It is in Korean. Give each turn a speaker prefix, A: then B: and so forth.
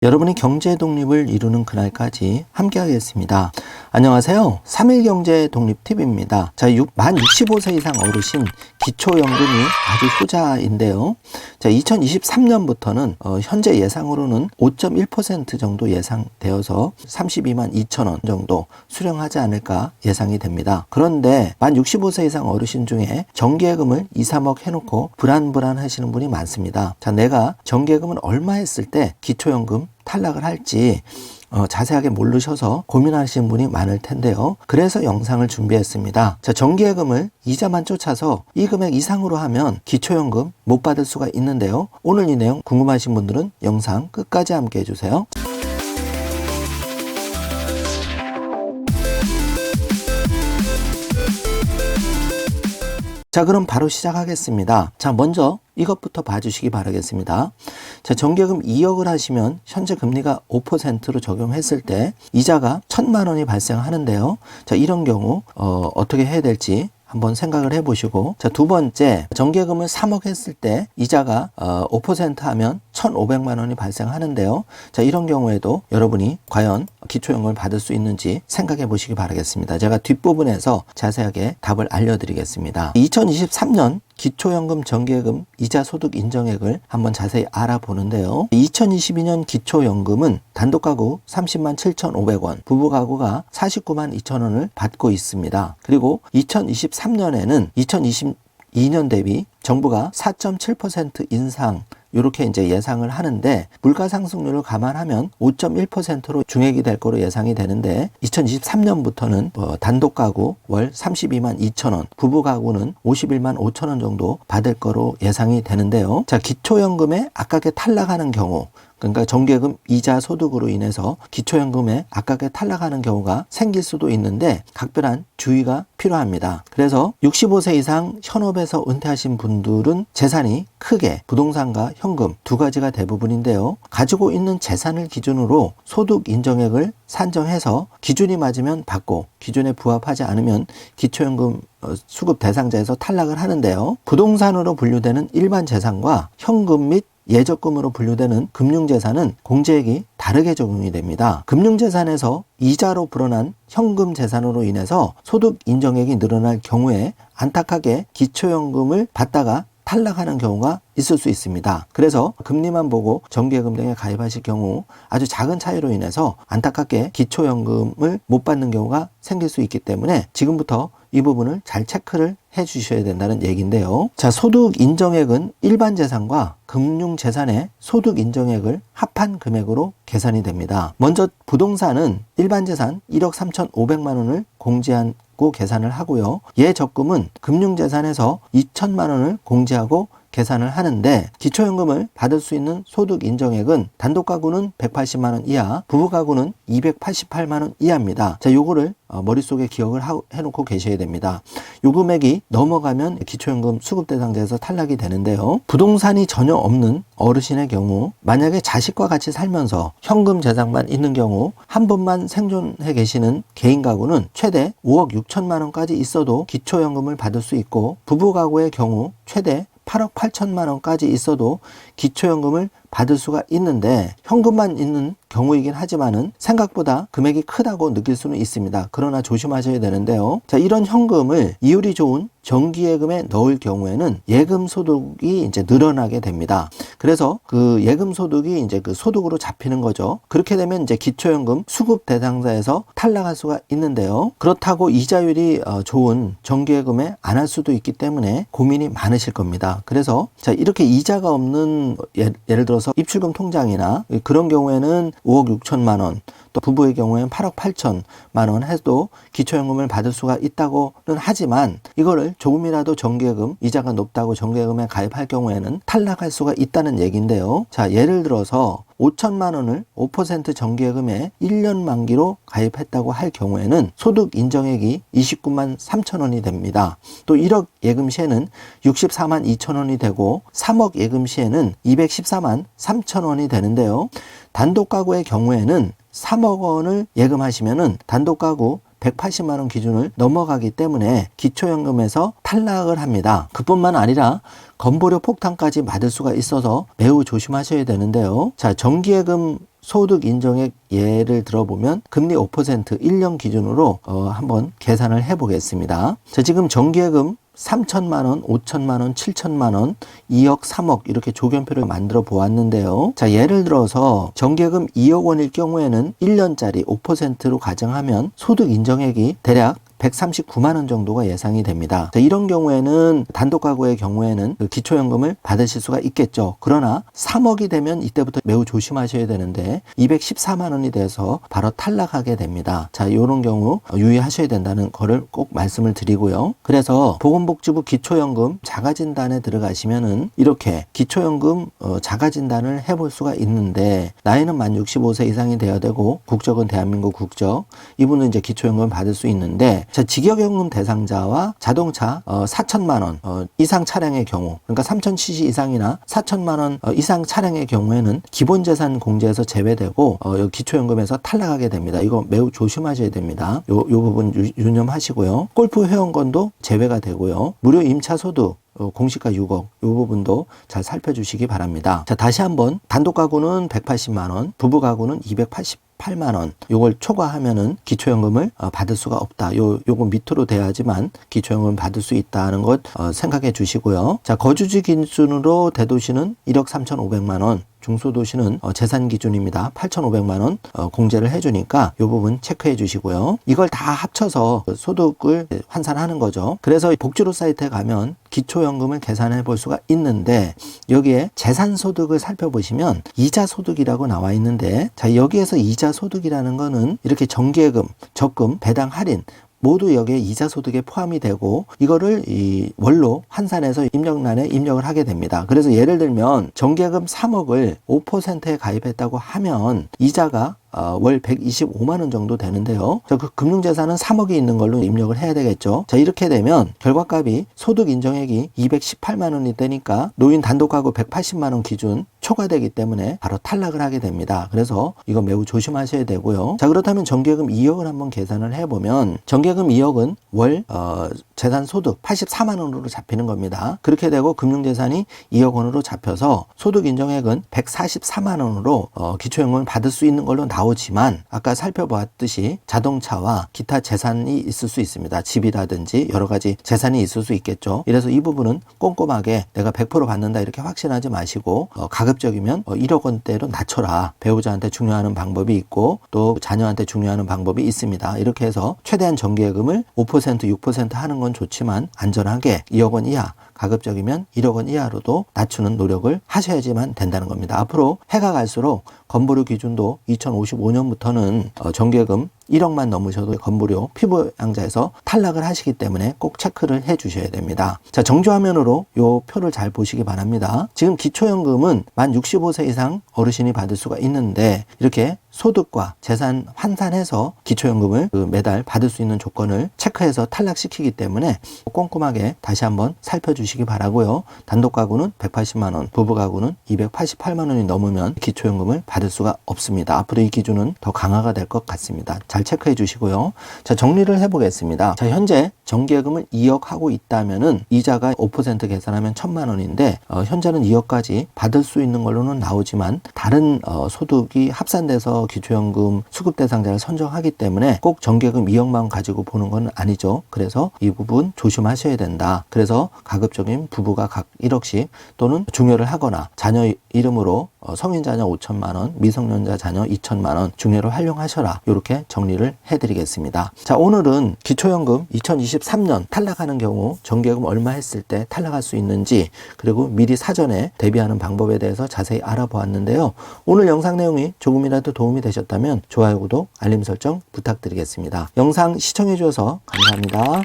A: 여러분이 경제 독립을 이루는 그날까지 함께하겠습니다. 안녕하세요. 3일 경제 독립 팁입니다. 만 65세 이상 어르신 기초연금이 아주 효자인데요. 2023년부터는 현재 예상으로는 5.1% 정도 예상되어서 32만 2천 원 정도 수령하지 않을까 예상이 됩니다. 그런데 만 65세 이상 어르신 중에 정기예금을 2, 3억 해놓고 불안하시는 분이 많습니다. 내가 정기예금을 얼마 했을 때 기초연금 탈락을 할지 자세하게 모르셔서 고민하시는 분이 많을 텐데요. 그래서 영상을 준비했습니다. 정기예금을 이자만 쫓아서 이 금액 이상으로 하면 기초연금 못 받을 수가 있는데요. 오늘 이 내용 궁금하신 분들은 영상 끝까지 함께 해주세요. 그럼 바로 시작하겠습니다. 먼저 이것부터 봐주시기 바라겠습니다. 정기예금 2억을 하시면 현재 금리가 5%로 적용했을 때 이자가 1,000만 원이 발생하는데요. 이런 경우 어떻게 해야 될지 한번 생각을 해보시고, 두 번째, 정기예금을 3억 했을 때 이자가 5% 하면 1,500만 원이 발생하는데요. 이런 경우에도 여러분이 과연 기초연금을 받을 수 있는지 생각해 보시기 바라겠습니다. 제가 뒷부분에서 자세하게 답을 알려드리겠습니다. 2023년 기초연금 정기예금 이자 소득 인정액을 한번 자세히 알아보는데요. 2022년 기초연금은 단독가구 30만 7,500원, 부부가구가 49만 2천 원을 받고 있습니다. 그리고 2023년에는 2022년 대비 정부가 4.7% 인상 이렇게 이제 예상을 하는데, 물가 상승률을 감안하면 5.1%로 중액이 될 거로 예상이 되는데, 2023년부터는 단독 가구 월 32만 2천 원, 부부 가구는 51만 5천 원 정도 받을 거로 예상이 되는데요. 기초연금에 아깝게 탈락하는 경우, 그러니까 정기예금 이자 소득으로 인해서 기초연금에 아깝게 탈락하는 경우가 생길 수도 있는데 각별한 주의가 필요합니다. 그래서 65세 이상 현업에서 은퇴하신 분들은 재산이 크게 부동산과 현금 두 가지가 대부분인데요. 가지고 있는 재산을 기준으로 소득 인정액을 산정해서 기준이 맞으면 받고 기준에 부합하지 않으면 기초연금 수급 대상자에서 탈락을 하는데요. 부동산으로 분류되는 일반 재산과 현금 및 예적금으로 분류되는 금융재산은 공제액이 다르게 적용이 됩니다. 금융재산에서 이자로 불어난 현금 재산으로 인해서 소득 인정액이 늘어날 경우에 안타깝게 기초연금을 받다가 탈락하는 경우가 있을 수 있습니다. 그래서 금리만 보고 정기예금 등에 가입하실 경우 아주 작은 차이로 인해서 안타깝게 기초연금을 못 받는 경우가 생길 수 있기 때문에 지금부터 이 부분을 잘 체크를 해 주셔야 된다는 얘기인데요. 소득 인정액은 일반 재산과 금융 재산의 소득 인정액을 합한 금액으로 계산이 됩니다. 먼저 부동산은 일반 재산 1억 3,500만 원을 공제하고 계산을 하고요. 예적금은 금융 재산에서 2천만 원을 공제하고 계산을 하는데, 기초연금을 받을 수 있는 소득 인정액은 단독 가구는 180만 원 이하, 부부 가구는 288만 원 이하입니다. 요거를 머릿속에 기억을 해놓고 계셔야 됩니다. 요 금액이 넘어가면 기초연금 수급 대상자에서 탈락이 되는데요. 부동산이 전혀 없는 어르신의 경우, 만약에 자식과 같이 살면서 현금 재산만 있는 경우 한 분만 생존해 계시는 개인 가구는 최대 5억 6천만 원까지 있어도 기초연금을 받을 수 있고, 부부 가구의 경우 최대 8억 8천만 원까지 있어도 기초연금을 받을 수가 있는데, 현금만 있는 경우이긴 하지만은 생각보다 금액이 크다고 느낄 수는 있습니다. 그러나 조심하셔야 되는데요. 이런 현금을 이율이 좋은 정기예금에 넣을 경우에는 예금 소득이 이제 늘어나게 됩니다. 그래서 그 예금 소득이 이제 그 소득으로 잡히는 거죠. 그렇게 되면 이제 기초연금 수급 대상자에서 탈락할 수가 있는데요. 그렇다고 이자율이 좋은 정기예금에 안 할 수도 있기 때문에 고민이 많으실 겁니다. 그래서 이렇게 이자가 없는 예를 들어서 입출금 통장이나 그런 경우에는 5억 6천만 원, 또 부부의 경우에는 8억 8천만 원 해도 기초연금을 받을 수가 있다고는 하지만, 이거를 조금이라도 정기예금 이자가 높다고 정기예금에 가입할 경우에는 탈락할 수가 있다는 얘기인데요. 예를 들어서 5천만 원을 5% 정기예금에 1년 만기로 가입했다고 할 경우에는 소득 인정액이 29만 3천 원이 됩니다. 또 1억 예금 시에는 64만 2천 원이 되고, 3억 예금 시에는 214만 3천 원이 되는데요. 단독 가구의 경우에는 3억 원을 예금하시면은 단독 가구 180만 원 기준을 넘어가기 때문에 기초연금에서 탈락을 합니다. 그뿐만 아니라 건보료 폭탄까지 받을 수가 있어서 매우 조심하셔야 되는데요. 자, 정기예금 소득 인정액 예를 들어보면 금리 5% 1년 기준으로 한번 계산을 해 보겠습니다. 자, 지금 정기예금 3천만 원, 5천만 원, 7천만 원, 2억, 3억 이렇게 조견표를 만들어 보았는데요. 자, 예를 들어서 정기예금 2억 원일 경우에는 1년짜리 5%로 가정하면 소득 인정액이 대략 139만 원 정도가 예상이 됩니다. 자, 이런 경우에는 단독 가구의 경우에는 그 기초연금을 받으실 수가 있겠죠. 그러나 3억이 되면 이때부터 매우 조심하셔야 되는데 214만 원이 돼서 바로 탈락하게 됩니다. 자, 이런 경우 유의하셔야 된다는 거를 꼭 말씀을 드리고요. 그래서 보건복지부 기초연금 자가진단에 들어가시면은 이렇게 기초연금 자가진단을 해볼 수가 있는데 나이는 만 65세 이상이 되어야 되고 국적은 대한민국 국적, 이분은 이제 기초연금을 받을 수 있는데 자, 직역연금 대상자와 자동차 4천만 원 이상 차량의 경우, 그러니까 3,000cc 이상이나 4천만 원 이상 차량의 경우에는 기본재산 공제에서 제외되고 기초연금에서 탈락하게 됩니다. 이거 매우 조심하셔야 됩니다. 요 부분 유념하시고요. 골프 회원권도 제외가 되고요. 무료 임차 소득 공시가 6억, 이 부분도 잘 살펴주시기 바랍니다. 자, 다시 한번 단독 가구는 180만 원, 부부 가구는 288만 원, 요걸 초과하면은 기초연금을 받을 수가 없다. 요거 밑으로 돼야지만 기초연금을 받을 수 있다는 것 생각해 주시고요. 자, 거주지 기준으로 대도시는 1억 3,500만 원, 중소도시는 재산 기준입니다. 8,500만 원 공제를 해주니까 이 부분 체크해 주시고요. 이걸 다 합쳐서 소득을 환산하는 거죠. 그래서 복지로 사이트에 가면 기초연금을 계산해 볼 수가 있는데 여기에 재산소득을 살펴보시면 이자소득이라고 나와 있는데 자, 여기에서 이자소득이라는 거는 이렇게 정기예금, 적금, 배당 할인 모두 여기에 이자소득에 포함이 되고 이거를 이 월로 환산해서 입력란에 입력을 하게 됩니다. 그래서 예를 들면 정기예금 3억을 5%에 가입했다고 하면 이자가 월 125만 원 정도 되는데요. 자, 그 금융재산은 3억이 있는 걸로 입력을 해야 되겠죠. 자, 이렇게 되면 결과값이 소득 인정액이 218만 원이 되니까 노인 단독가구 180만 원 기준 초과되기 때문에 바로 탈락을 하게 됩니다. 그래서 이거 매우 조심하셔야 되고요. 자, 그렇다면 정기예금 2억을 한번 계산을 해보면 정기예금 2억은 월 재산 소득 84만 원으로 잡히는 겁니다. 그렇게 되고 금융재산이 2억 원으로 잡혀서 소득 인정액은 144만 원으로 기초연금을 받을 수 있는 걸로 나오지만 아까 살펴보았듯이 자동차와 기타 재산이 있을 수 있습니다. 집이라든지 여러 가지 재산이 있을 수 있겠죠. 이래서 이 부분은 꼼꼼하게 내가 100% 받는다 이렇게 확신하지 마시고 가급적이면 1억 원대로 낮춰라. 배우자한테 중요하는 방법이 있고 또 자녀한테 중요하는 방법이 있습니다. 이렇게 해서 최대한 정기예금을 5% 6% 하는 건 좋지만 안전하게 2억 원 이하, 가급적이면 1억 원 이하로도 낮추는 노력을 하셔야지만 된다는 겁니다. 앞으로 해가 갈수록 건보료 기준도 2055년부터는 정기예금 1억만 넘으셔도 건보료 피부양자에서 탈락을 하시기 때문에 꼭 체크를 해 주셔야 됩니다. 자, 정조화면으로 요 표를 잘 보시기 바랍니다. 지금 기초연금은 만 65세 이상 어르신이 받을 수가 있는데 이렇게 소득과 재산 환산해서 기초연금을 매달 받을 수 있는 조건을 체크해서 탈락시키기 때문에 꼼꼼하게 다시 한번 살펴주시기 바라고요. 단독 가구는 180만 원, 부부 가구는 288만 원이 넘으면 기초연금을 받을 수가 없습니다. 앞으로 이 기준은 더 강화가 될 것 같습니다. 잘 체크해 주시고요. 자, 정리를 해보겠습니다. 자, 현재 정기예금을 2억 하고 있다면은 이자가 5% 계산하면 1,000만 원인데 현재는 2억까지 받을 수 있는 걸로는 나오지만 다른 소득이 합산돼서 기초연금 수급 대상자를 선정하기 때문에 꼭 정기예금 2억만 가지고 보는 건 아니죠. 그래서 이 부분 조심하셔야 된다. 그래서 가급적인 부부가 각 1억씩 또는 중요를 하거나 자녀 이름으로 성인 자녀 5천만 원, 미성년자 자녀 2천만 원 중요를 활용하셔라. 이렇게 정리를 해드리겠습니다. 자, 오늘은 기초연금 2023년 탈락하는 경우 정기예금 얼마 했을 때 탈락할 수 있는지 그리고 미리 사전에 대비하는 방법에 대해서 자세히 알아보았는데요. 오늘 영상 내용이 조금이라도 도움이 되셨다면 좋아요, 구독, 알림 설정 부탁드리겠습니다. 영상 시청해 주셔서 감사합니다.